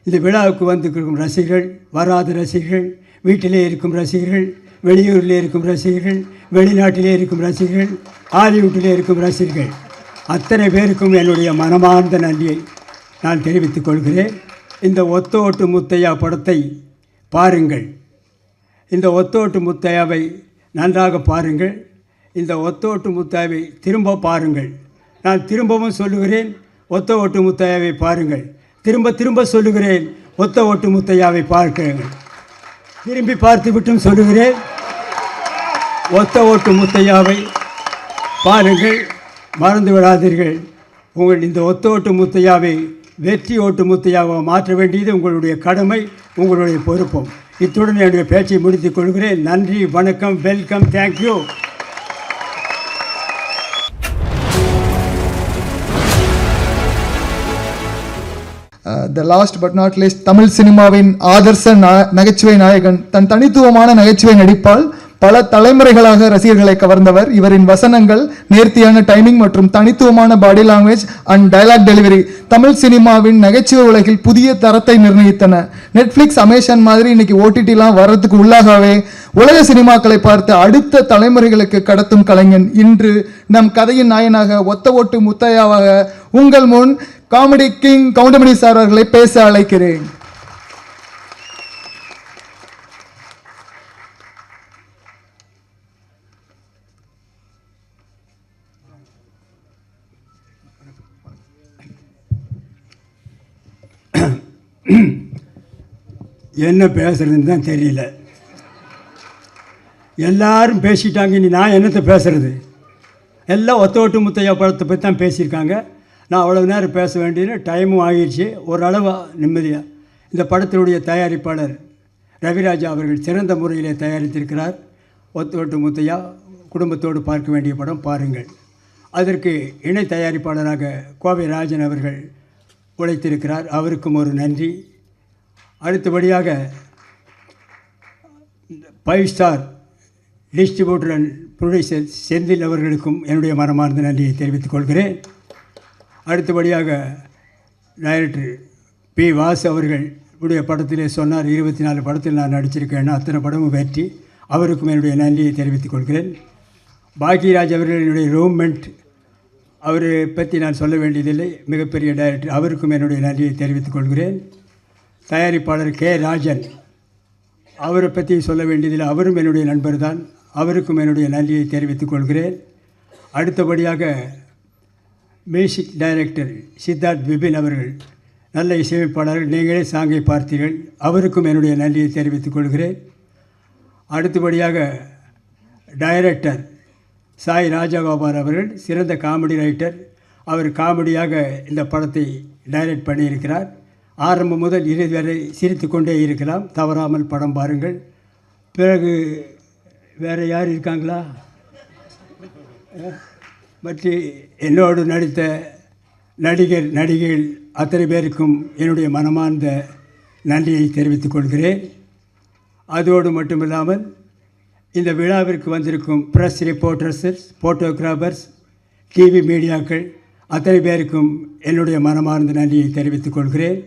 இந்த விழாவுக்கு வந்திருக்கும் ரசிகர்கள், வராத ரசிகர்கள், வீட்டிலே இருக்கும் ரசிகர்கள், வெளியூரில் இருக்கும் ரசிகர்கள், வெளிநாட்டிலே இருக்கும் ரசிகர்கள், ஹாலிவுட்டிலே இருக்கும் ரசிகர்கள், அத்தனை பேருக்கும் என்னுடைய மனமார்ந்த நன்றியை நான் தெரிவித்துக் கொள்கிறேன். இந்த ஒத்தோட்டு முத்தையா படத்தை பாருங்கள். இந்த ஒத்தோட்டு முத்தையாவை நன்றாக பாருங்கள். இந்த ஒத்தோட்டு முத்தையாவை திரும்ப பாருங்கள். நான் திரும்பவும் சொல்லுகிறேன், ஒத்த ஓட்டு முத்தையாவை பாருங்கள். திரும்ப திரும்ப சொல்லுகிறேன், ஒத்த ஓட்டு முத்தையாவை பார்க்கிறேன். திரும்பி பார்த்து விட்டும் சொல்லுகிறேன், ஒத்த ஓட்டு முத்தையாவை பாருங்கள். மறந்து விடாதீர்கள். உங்கள் இந்த ஒத்த ஓட்டு முத்தையாவை வெற்றி ஓட்டு முத்தையாவை மாற்ற வேண்டியது உங்களுடைய கடமை, உங்களுடைய பொறுப்பும். இத்துடன் என்னுடைய பேச்சை முடித்துக் கொள்கிறேன். நன்றி, வணக்கம், welcome, thank you. The last but not least, Tamil சினிமாவின் ஆதர்ச நகைச்சுவை நாயகன். தன் தனித்துவமான நகைச்சுவை நடிப்பால் பல தலைமுறைகளாக ரசிகர்களை கவர்ந்தவர். இவரின் வசனங்கள், நேர்த்தியான டைமிங் மற்றும் தனித்துவமான body language and dialogue delivery Tamil சினிமாவின் நகைச்சுவை உலகில் புதிய தரத்தை நிர்ணயித்தன. நெட்ஃப்ளிக்ஸ், அமேசான் மாதிரி இன்னைக்கு ஓடிடிலாம் வர்றதுக்கு உள்ளாகவே உலக சினிமாக்களை பார்த்து அடுத்த தலைமுறைகளுக்கு கடத்தும் கலைஞன் இன்று நம் கதையின் நாயனாக ஒத்த ஓட்டு முத்தையாவாக உங்கள் முன் காமெடி கிங் கவுண்டமணி சார் அவர்களை பேச அழைக்கிறேன். என்ன பேசுறதுன்னு தான் தெரியல. எல்லாரும் பேசிட்டாங்க, இனி நான் என்னத்தை பேசுறது? எல்லாம் ஒத்த ஓட்டு முத்தையா படத்தை பற்றி தான் பேசியிருக்காங்க. நான் அவ்வளோ நேரம் பேச வேண்டியது, டைமும் ஆகிடுச்சு. ஓரளவு நிம்மதியாக. இந்த படத்தினுடைய தயாரிப்பாளர் ரவிராஜா அவர்கள் சிறந்த முறையில் தயாரித்திருக்கிறார். ஒத்த ஓட்டு முத்தையா குடும்பத்தோடு பார்க்க வேண்டிய படம், பாருங்கள். அதற்கு இணை தயாரிப்பாளராக கோவை ராஜன் அவர்கள் உழைத்திருக்கிறார். அவருக்கும் ஒரு நன்றி. அடுத்தபடியாக 5 star distributor and producer Senthil அவர்களுக்கும் என்னுடைய மனமார்ந்த நன்றியை தெரிவித்துக் கொள்கிறேன். அடுத்தபடியாக டைரக்டர் பி. வாசு அவர்கள் உடைய படத்திலே சொன்னார், 24 படத்தில் நான் நடிச்சிருக்கேன்னா அத்தனை படமும் வெற்றி. அவருக்கும் என்னுடைய நன்றியை தெரிவித்துக் கொள்கிறேன். பாக்யராஜ் அவர்கள் என்னுடைய ரூம்மெண்ட், அவரை பற்றி நான் சொல்ல வேண்டியதில்லை, மிகப்பெரிய டைரக்டர். அவருக்கும் என்னுடைய நன்றியை தெரிவித்துக் கொள்கிறேன். தயாரிப்பாளர் கே. ராஜன், அவரை பற்றி சொல்ல வேண்டியதில்லை, அவரும் என்னுடைய நண்பர் தான். அவருக்கும் என்னுடைய நன்றியை தெரிவித்துக் கொள்கிறேன். அடுத்தபடியாக மியூசிக் டைரக்டர் சித்தார்த் விபின் அவர்கள், நல்ல இசையமைப்பாளர்கள், நீங்களே சாங்கை பார்த்தீர்கள். அவருக்கும் என்னுடைய நன்றியை தெரிவித்துக் கொள்கிறேன். அடுத்தபடியாக டைரக்டர் சாய் ராஜகோபால் அவர்கள், சிறந்த காமெடி ரைட்டர். அவர் காமெடியாக இந்த படத்தை டைரக்ட் பண்ணியிருக்கிறார். ஆரம்பம் முதல் இறுதி வரை சிரித்து கொண்டே இருக்கலாம். தவறாமல் படம் பாருங்கள். பிறகு வேறு யார் இருக்காங்களா? மற்ற என்னோடு நடித்த நடிகர் நடிகைகள் அத்தனை பேருக்கும் என்னுடைய மனமார்ந்த நன்றியை தெரிவித்துக் கொள்கிறேன். அதோடு மட்டுமில்லாமல் இந்த விழாவிற்கு வந்திருக்கும் ப்ரெஸ் ரிப்போர்ட்டர்ஸ், ஃபோட்டோகிராஃபர்ஸ், டிவி மீடியாக்கள் அத்தனை பேருக்கும் என்னுடைய மனமார்ந்த நன்றியை தெரிவித்துக் கொள்கிறேன்.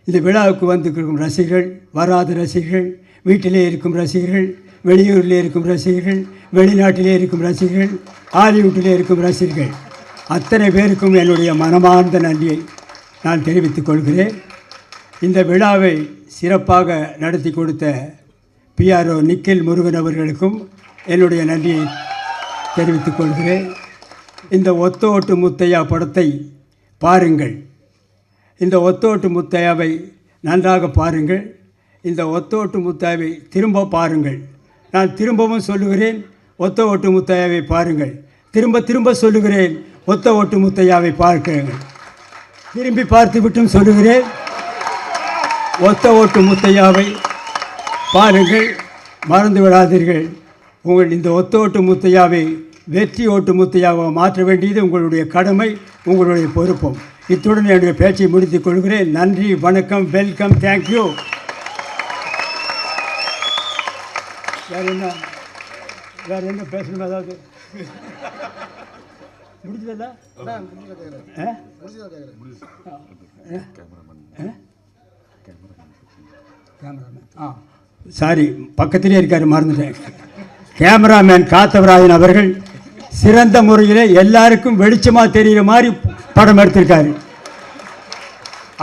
இந்த விழாவுக்கு வந்திருக்கும் ரசிகர்கள், வராத ரசிகர்கள், வீட்டிலே இருக்கும் ரசிகர்கள், வெளியூரில் இருக்கும் ரசிகர்கள், வெளிநாட்டிலே இருக்கும் ரசிகர்கள், ஹாலிவுட்டிலே இருக்கும் ரசிகர்கள் அத்தனை பேருக்கும் என்னுடைய மனமார்ந்த நன்றியை நான் தெரிவித்துக் கொள்கிறேன். இந்த விழாவை சிறப்பாக நடத்தி கொடுத்த PRO நிக்கில் முருகன் அவர்களுக்கும் என்னுடைய நன்றியை தெரிவித்துக் கொள்கிறேன். இந்த ஒத்த ஓட்டு முத்தையா படத்தை பாருங்கள். இந்த ஒத்த ஓட்டு முத்தையாவை நன்றாக பாருங்கள். இந்த ஒத்த ஓட்டு முத்தையாவை திரும்ப பாருங்கள். நான் திரும்பவும் சொல்லுகிறேன், ஒத்த ஓட்டு முத்தையாவை பாருங்கள். திரும்ப திரும்ப சொல்லுகிறேன், ஒத்த ஓட்டு முத்தையாவை பார்க்கிறேன். திரும்பி பார்த்து விட்டும் சொல்லுகிறேன், ஒத்த ஓட்டு முத்தையாவை பாருங்கள். மறந்து விடாதீர்கள். உங்கள் இந்த ஒத்த ஓட்டு முத்தையாவை வெற்றி ஓட்டு முத்தையாவை மாற்ற வேண்டியது உங்களுடைய கடமை, உங்களுடைய பொறுப்பும். இத்துடன் என்னுடைய பேச்சை முடித்துக் கொள்கிறேன். நன்றி, வணக்கம், வெல்கம், தேங்க்யூ. வேறு என்ன பேசணும்? ஏதாவது முடிஞ்சதா? கேமராமேன் சாரி, பக்கத்திலே இருக்காரு, மறந்துட்டேன். கேமராமேன் காத்தவராயன் அவர்கள் சிறந்த முறையில் எல்லாருக்கும் வெளிச்சமாக தெரிகிற மாதிரி படம் எடுத்திருக்காரு.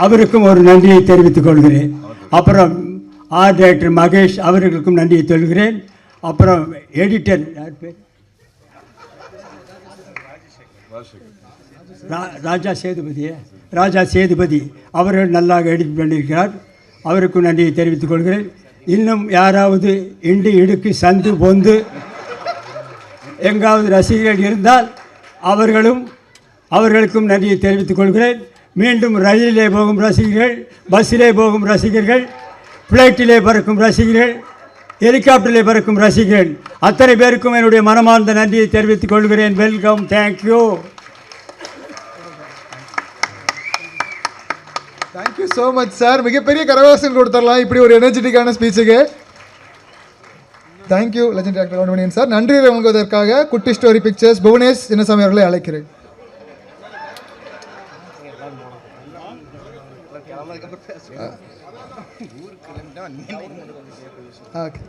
அவருக்கும் ஒரு நன்றியை தெரிவித்துக் கொள்கிறேன். அப்புறம் ஆர்ட் டைரக்டர் மகேஷ் அவர்களுக்கும் நன்றியை சொல்கிறேன். அப்புறம் எடிட்டர் யார் பேர், ராஜா சேதுபதி அவர்கள் நல்லாக எடிட் பண்ணியிருக்கிறார். அவருக்கும் நன்றியை தெரிவித்துக் கொள்கிறேன். இன்னும் யாராவது இண்டு இடுக்கு சந்து பொந்து எங்காவது ரசிகர்கள் இருந்தால் அவர்களுக்கும் நன்றியை தெரிவித்துக் கொள்கிறேன். மீண்டும் ரயிலிலே போகும் ரசிகர்கள், பஸ்ஸிலே போகும் ரசிகர்கள், ஃப்ளைட்டிலே பறக்கும் ரசிகர்கள், ஹெலிகாப்டரிலே பறக்கும் ரசிகர்கள் அத்தனை பேருக்கும் என்னுடைய மனமார்ந்த நன்றியை தெரிவித்துக் கொள்கிறேன். Welcome, thank you. Thank you so much sir. மிகப்பெரிய கரகோஷம் கொடுத்துடலாம் இப்படி ஒரு எனர்ஜெட்டிக்கான ஸ்பீச்சுக்கு. தேங்க்யூ லெஜெண்ட் ஆக்டர் கவுண்டமணியன் சார். நன்றி வழங்குவதற்காக குட்டி ஸ்டோரி பிக்சர்ஸ் புவனேஷ் சின்னசாமி அவர்களை அழைக்கிறேன். ஓகே.